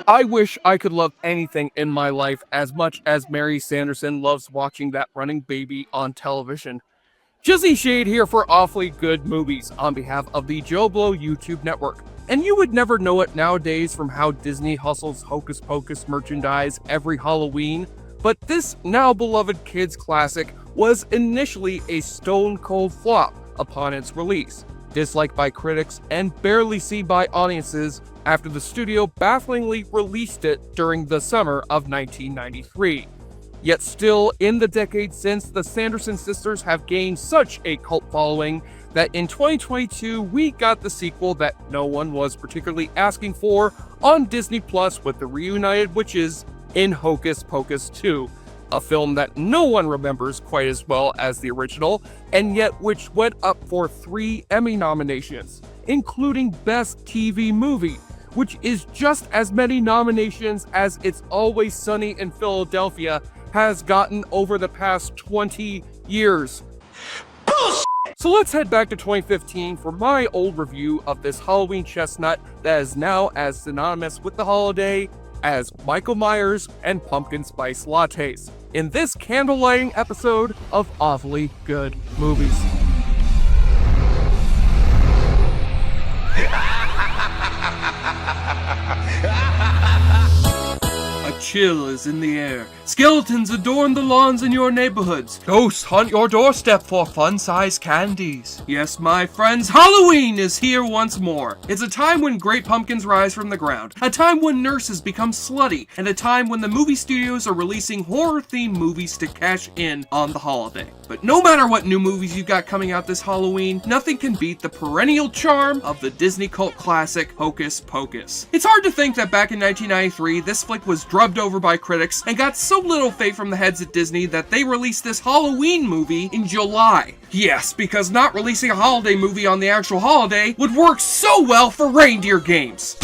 I wish I could love anything in my life as much as Mary Sanderson loves watching that running baby on television. Jizzy Shade here for Awfully Good Movies on behalf of the JoBlo YouTube network. And you would never know it nowadays from how Disney hustles Hocus Pocus merchandise every Halloween, but this now beloved kids classic was initially a stone cold flop upon its release, disliked by critics and barely seen by audiences after the studio bafflingly released it during the summer of 1993. Yet still, in the decade since, the Sanderson sisters have gained such a cult following that in 2022 we got the sequel that no one was particularly asking for on Disney Plus with the reunited witches in Hocus Pocus 2, a film that no one remembers quite as well as the original, and yet which went up for 3 Emmy nominations, including Best TV Movie, which is just as many nominations as It's Always Sunny in Philadelphia has gotten over the past 20 years. Bullshit! So let's head back to 2015 for my old review of this Halloween chestnut that is now as synonymous with the holiday as Michael Myers and pumpkin spice lattes, in this candlelighting episode of Awfully Good Movies. A chill is in the air. Skeletons adorn the lawns in your neighborhoods. Ghosts haunt your doorstep for fun-sized candies. Yes, my friends, Halloween is here once more. It's a time when great pumpkins rise from the ground, a time when nurses become slutty, and a time when the movie studios are releasing horror-themed movies to cash in on the holiday. But no matter what new movies you've got coming out this Halloween, nothing can beat the perennial charm of the Disney cult classic Hocus Pocus. It's hard to think that back in 1993, this flick was drubbed over by critics and got so little faith from the heads at Disney that they released this Halloween movie in July. Yes, because not releasing a holiday movie on the actual holiday would work so well for reindeer games.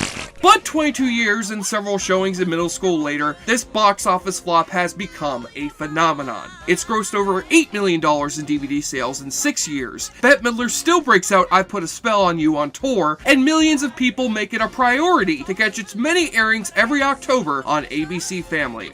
But 22 years and several showings in middle school later, this box office flop has become a phenomenon. It's grossed over $8 million in DVD sales in 6 years. Bette Midler still breaks out I Put a Spell on You on tour, and millions of people make it a priority to catch its many airings every October on ABC Family.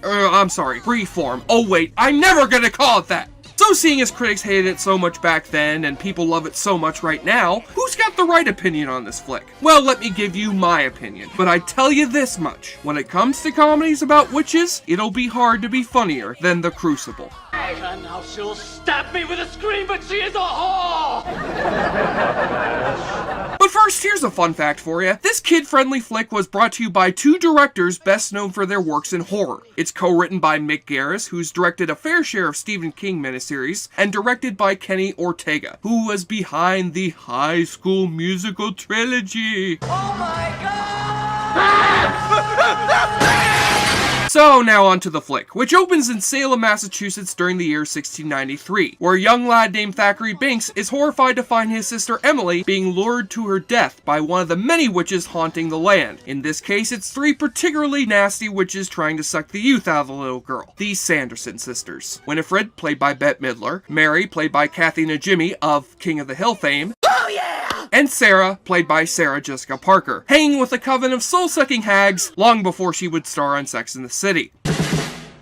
Freeform. Oh wait, I'm never gonna call it that! So seeing as critics hated it so much back then, and people love it so much right now, who's got the right opinion on this flick? Well, let me give you my opinion. But I tell you this much, when it comes to comedies about witches, it'll be hard to be funnier than The Crucible. And now she'll stab me with a scream, but she is a whore! But first, here's a fun fact for you. This kid-friendly flick was brought to you by 2 directors best known for their works in horror. It's co-written by Mick Garris, who's directed a fair share of Stephen King miniseries, and directed by Kenny Ortega, who was behind the High School Musical trilogy. Oh my god! So now on to the flick, which opens in Salem, Massachusetts during the year 1693, where a young lad named Thackeray Binks is horrified to find his sister Emily being lured to her death by one of the many witches haunting the land. In this case, it's 3 particularly nasty witches trying to suck the youth out of the little girl, the Sanderson sisters. Winifred, played by Bette Midler, Mary, played by Kathy Najimy of King of the Hill fame, and Sarah, played by Sarah Jessica Parker, hanging with a coven of soul-sucking hags long before she would star on Sex and the City.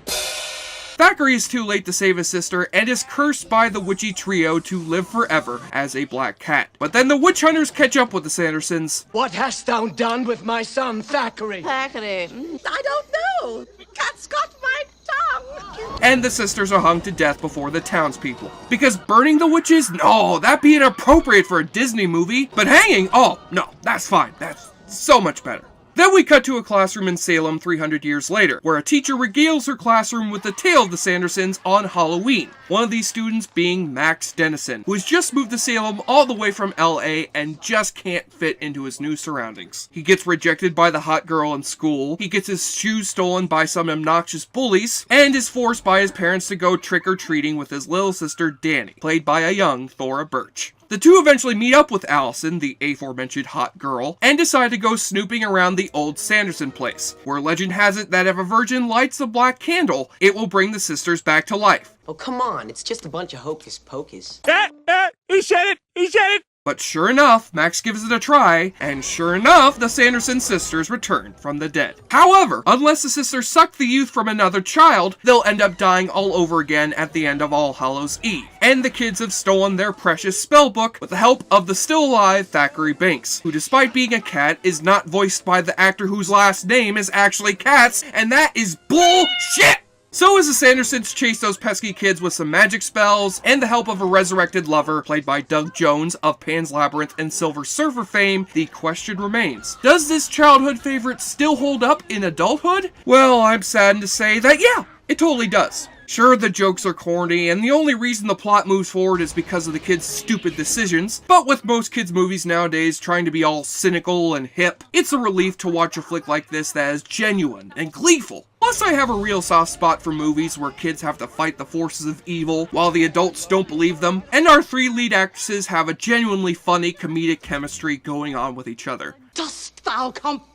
Thackeray is too late to save his sister and is cursed by the witchy trio to live forever as a black cat. But then the witch hunters catch up with the Sandersons. What hast thou done with my son, Thackeray? Thackeray? I don't know. Cat's got my tongue. And the sisters are hung to death before the townspeople. Because burning the witches? No, that'd be inappropriate for a Disney movie. But hanging? Oh, no, that's fine. That's so much better. Then we cut to a classroom in Salem 300 years later, where a teacher regales her classroom with the tale of the Sandersons on Halloween. One of these students being Max Dennison, who has just moved to Salem all the way from LA and just can't fit into his new surroundings. He gets rejected by the hot girl in school, he gets his shoes stolen by some obnoxious bullies, and is forced by his parents to go trick-or-treating with his little sister Danny, played by a young Thora Birch. The two eventually meet up with Allison, the aforementioned hot girl, and decide to go snooping around the old Sanderson place, where legend has it that if a virgin lights a black candle, it will bring the sisters back to life. Oh, come on. It's just a bunch of hocus pocus. He said it! He said it! But sure enough, Max gives it a try, and sure enough, the Sanderson sisters return from the dead. However, unless the sisters suck the youth from another child, they'll end up dying all over again at the end of All Hallows Eve. And the kids have stolen their precious spellbook with the help of the still alive Thackeray Binks, who despite being a cat is not voiced by the actor whose last name is actually Katz, and that is bullshit! So as the Sandersons chase those pesky kids with some magic spells and the help of a resurrected lover played by Doug Jones of Pan's Labyrinth and Silver Surfer fame, the question remains, does this childhood favorite still hold up in adulthood? Well, I'm saddened to say that yeah, it totally does. Sure, the jokes are corny, and the only reason the plot moves forward is because of the kids' stupid decisions, but with most kids' movies nowadays trying to be all cynical and hip, it's a relief to watch a flick like this that is genuine and gleeful. Plus, I have a real soft spot for movies where kids have to fight the forces of evil while the adults don't believe them, and our three lead actresses have a genuinely funny comedic chemistry going on with each other. Dost thou comprehend?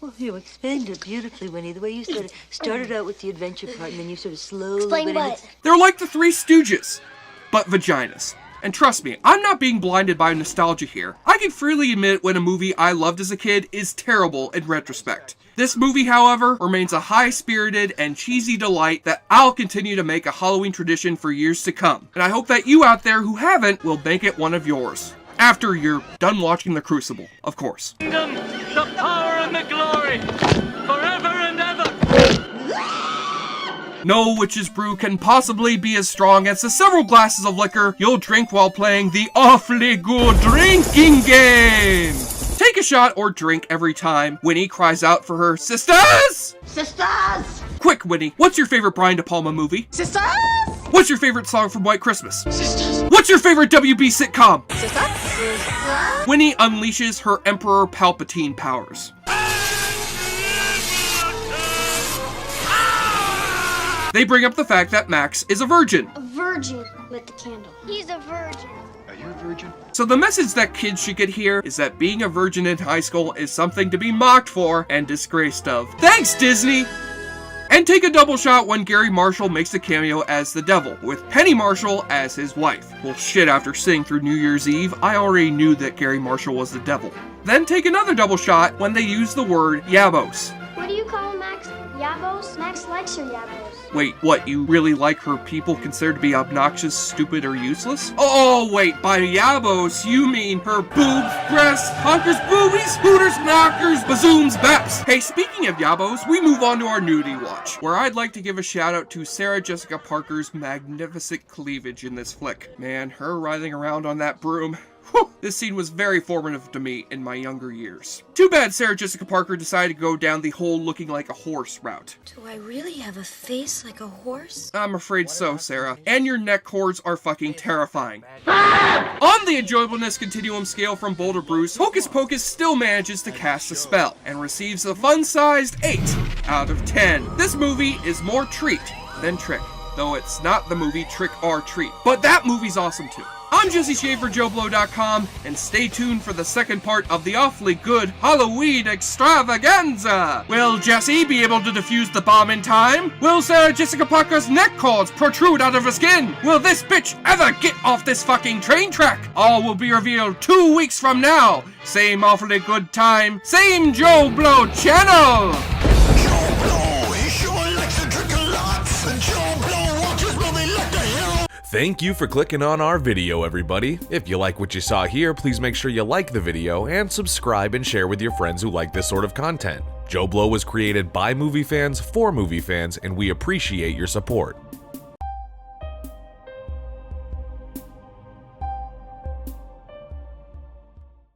Well, you explained it beautifully, Winnie. The way you sort of started out with the adventure part, and then you sort of slowly... Explain what? They're like the Three Stooges, but vaginas. And trust me, I'm not being blinded by nostalgia here. I can freely admit when a movie I loved as a kid is terrible in retrospect. This movie, however, remains a high-spirited and cheesy delight that I'll continue to make a Halloween tradition for years to come. And I hope that you out there who haven't will make it one of yours. After you're done watching The Crucible, of course. Kingdom, the power and the glory, forever and ever. No witch's brew can possibly be as strong as the several glasses of liquor you'll drink while playing the awfully good drinking game. Take a shot or drink every time Winnie cries out for her sisters! Sisters! Quick, Winnie, what's your favorite Brian De Palma movie? Sisters! What's your favorite song from White Christmas? Sisters! What's your favorite WB sitcom? Sisters! Winnie unleashes her Emperor Palpatine powers. They bring up the fact that Max is a virgin. A virgin lit the candle. He's a virgin. Are you a virgin? So the message that kids should get here is that being a virgin in high school is something to be mocked for and disgraced of. Thanks, Disney! And take a double shot when Gary Marshall makes a cameo as the devil, with Penny Marshall as his wife. Well shit, after sitting through New Year's Eve, I already knew that Gary Marshall was the devil. Then take another double shot when they use the word yabos. What do you call him, Max? Yabos? Max likes her yabos. Wait, what, you really like her people considered to be obnoxious, stupid, or useless? Oh, wait, by yabos, you mean her boobs, breasts, honkers, boobies, hooters, knockers, bazooms, baps. Hey, speaking of yabos, we move on to our nudity watch, where I'd like to give a shout out to Sarah Jessica Parker's magnificent cleavage in this flick. Man, her writhing around on that broom. Whew, this scene was very formative to me in my younger years. Too bad Sarah Jessica Parker decided to go down the whole looking like a horse route. Do I really have a face like a horse? I'm afraid so, Sarah. And your neck cords are fucking terrifying. On the enjoyableness continuum scale from Boulder Bruce, Hocus Pocus still manages to cast a spell, and receives a fun-sized 8 out of 10. This movie is more treat than trick, though it's not the movie Trick or Treat. But that movie's awesome too. I'm Jesse Shea for JoBlo.com, and stay tuned for the second part of the awfully good Halloween extravaganza. Will Jesse be able to defuse the bomb in time? Will Sarah Jessica Parker's neck cords protrude out of her skin? Will this bitch ever get off this fucking train track? All will be revealed 2 weeks from now. Same awfully good time, same JoBlo channel. JoBlo, he sure likes to drink a lot. JoBlo watches movies like the hero. Thank you for clicking on our video, everybody. If you like what you saw here, please make sure you like the video and subscribe and share with your friends who like this sort of content. JoBlo was created by movie fans for movie fans, and we appreciate your support.